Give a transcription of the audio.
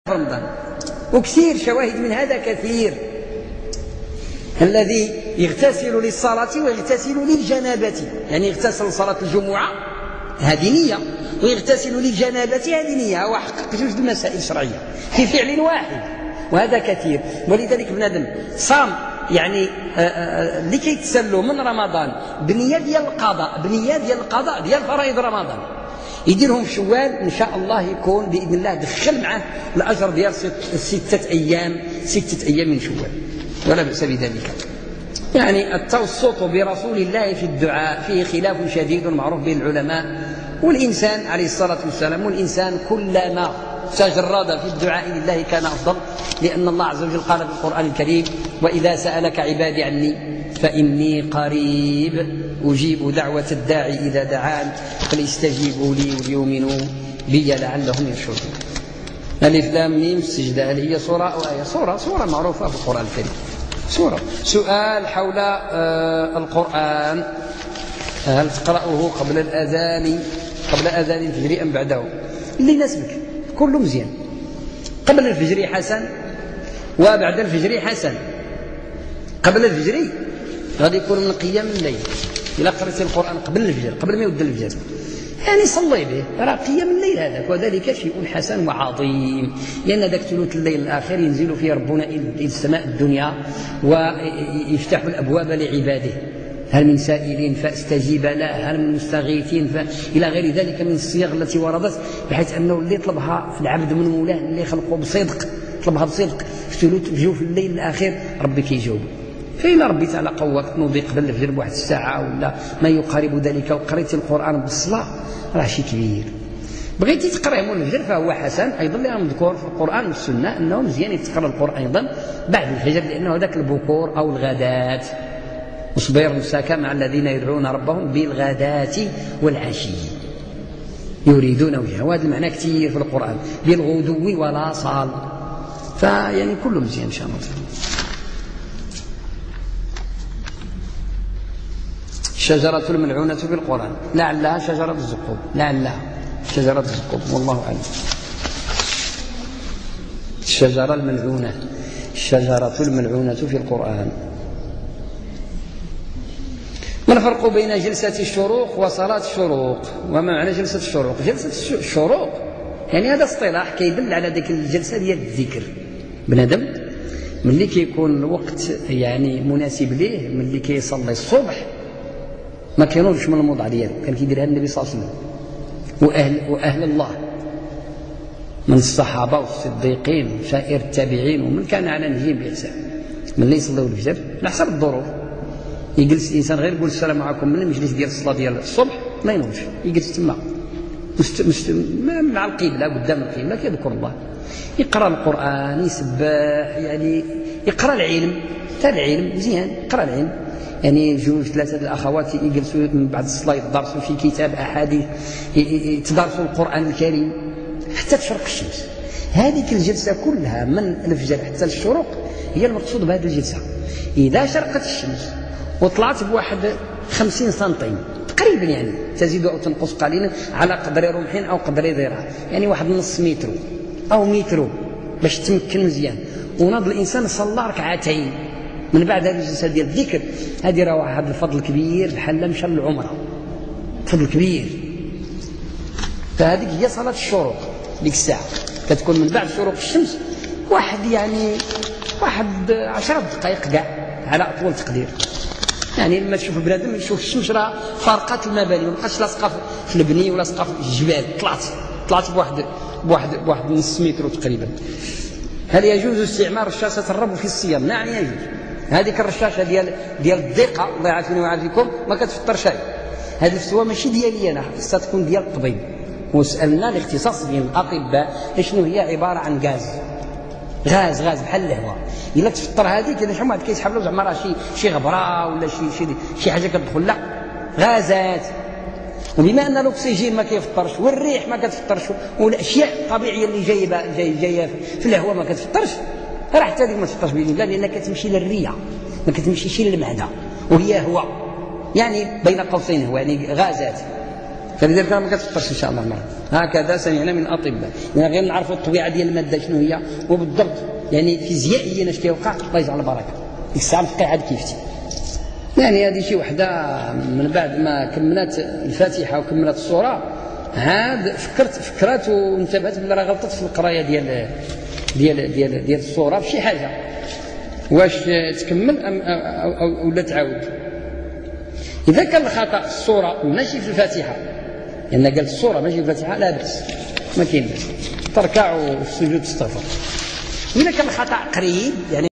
رمضان. وكثير شواهد من هذا كثير. الذي يغتسل للصلاة ويغتسل للجنابة، يعني يغتسل لصلاة الجمعة هذه نية، ويغتسل للجنابة هذه نية، هو حقق جوج المسائل شرعية في فعل واحد، وهذا كثير. ولذلك بنادم صام يعني لكي تسلوا من رمضان بنية ديال القضاء ديال فرائض رمضان، يديرهم في شوال إن شاء الله يكون بإذن الله دخل معه الأجر ديال 6 أيام من شوال، ولا بأس بذلك. يعني التوسط برسول الله في الدعاء فيه خلاف شديد معروف بين العلماء، والإنسان عليه الصلاة والسلام والإنسان كلما تجرد في الدعاء لله كان أفضل، لأن الله عز وجل قال في القرآن الكريم: وإذا سألك عبادي عني فإني قريب أجيب دعوة الداعي إذا دعان فليستجيبوا لي وليؤمنوا بي لعلهم يرشدون. ألف لام ميم السجدة، هل هي سورة أو آية؟ سورة معروفة في القرآن الكريم، سورة. سؤال حول القرآن: هل تقرأه قبل أذان الفجر أم بعده؟ اللي يناسبك، كله مزيان. قبل الفجر حسن، وبعد الفجر حسن. قبل الفجر غادي يكون من قيام الليل، إلا قرأت القرآن قبل الفجر، قبل ما يبدا الفجر، يعني صلي به، راه قيام الليل هذاك، وذلك شيء حسن وعظيم، لأن ذاك ثلث الليل الآخر ينزل فيه ربنا إلى السماء الدنيا ويفتح الأبواب لعباده. هل من سائل فاستجيب له، هل من مستغيثين إلى غير ذلك من الصيغ التي وردت، بحيث أنه اللي يطلبها العبد من مولاه اللي خلقه بصدق، طلبها بصدق في جوف الليل الآخر ربي كيجاوب. فإلا ربي تعالى قوّك تنوضي قبل الفجر بواحد الساعة ولا ما يقارب ذلك، وقريت القرآن بالصلاة، راه شيء كبير. بغيتي تقرأه من الفجر فهو حسن أيضا، لأنه مذكور في القرآن والسنة أنه مزيان يتقرأ القرآن أيضا بعد الفجر، لأنه ذاك البكور أو الغداة. واصبر نفسك مع الذين يدعون ربهم بالغداة والعشي يريدون وجهه، وهذا المعنى كثير في القرآن، بالغدو ولا صال، فيعني كله مزيان إن شاء الله. الشجرة الملعونة في القرآن لعلها شجرة الزقوم، لعلها شجرة الزقوم، والله أعلم. الشجرة الملعونة في القرآن. ما الفرق بين جلسة الشروق وصلاة الشروق؟ وما معنى جلسة الشروق؟ جلسة الشروق يعني هذا اصطلاح كيدل على ذيك الجلسة ديال الذكر. بنادم ملي كيكون الوقت يعني مناسب ليه، ملي كيصلي الصبح ما كينوضش من الموضع ديالو، كان كيديرها النبي صلى الله عليه وسلم وأهل الله من الصحابة والصديقين وسائر التابعين ومن كان على نهجهم بإحسان. ملي يصليو الفجر على حسب الظروف يجلس الإنسان غير يقول السلام عليكم من المجلس ديال الصلاة ديال الصبح، ما ينوضش، يجلس تما مع القبلة، قدام القبلة، كيذكر الله، يقرأ القرآن، يسبح، يعني يقرأ العلم، حتى العلم مزيان، يقرأ العلم. يعني جوج 3 الأخوات يجلسوا من بعد الصلاة يدرسوا في كتاب أحاديث، يتدارسوا القرآن الكريم حتى تشرق الشمس. هذه الجلسة كلها من الفجر حتى الشروق هي المقصود بهذه الجلسة. إذا شرقت الشمس وطلعت بواحد 50 سنتيم تقريبا، يعني تزيد أو تنقص قليلا على قدر رمح أو قدر ذراع، يعني واحد نص متر أو متر باش تمكن مزيان، وناض الإنسان صلى ركعتين من بعد هذه الجلسة ديال الذكر، هذه راه واحد الفضل كبير بحال مشى للعمرة، فضل كبير. فهذيك هي صلاة الشروق، ديك الساعة كتكون من بعد شروق الشمس واحد 10 دقائق كاع على أطول تقدير. يعني لما تشوف بنادم يشوف الشمس راه فارقات المباني، ما بقاش لاصقه في البني ولا لاصقه في الجبال، طلعت بواحد نص متر تقريبا. هل يجوز استعمال رشاشة الرب في الصيام؟ نعم يجوز. هذيك الرشاشة ديال الضيقة الله يعافينا ويعافيكم ما كتفطر شيء. هذه الفتوى ماشي ديالي أنا، خصها تكون ديال الطبيب، وسألنا الاختصاص ديال الأطباء شنو هي عبارة عن غاز بحال الهواء. إلا تفطر هذيك إذا شحال واحد كيسحب له زعما راه شي غبرة ولا شي حاجة كتدخل، لا، غازات. وبما أن الأكسجين ما كيفطرش والريح ما كتفطرش والأشياء الطبيعية اللي جاية في الهواء ما كتفطرش، راه حتى هذيك ما تفطرش بإذن الله، لأنها كتمشي للرية ما كتمشيش للمعدة، وهي هواء، يعني بين قوسين هو يعني غازات. فلذلك ما كتفطرش ان شاء الله المرض. هكذا سمعنا من الاطباء، يعني غير نعرفوا الطبيعه ديال الماده شنو هي وبالضبط، يعني فيزيائيا اش كيوقع. الله يجعل البركه ديك الساعه نفقي عاد كيفتي. يعني هذه شي وحده من بعد ما كملت الفاتحه وكملت السوره عاد فكرت وانتبهت بلي راه غلطت في القرايه ديال السوره في شي حاجه، واش تكمل أو ولا تعاود. اذا كان الخطا في السوره ماشي في الفاتحه، لان قالت السوره ماشي في الفاتحه لا باس، ما كاين باس، تركع والسجود تستغفر. واذا كان الخطا قريب يعني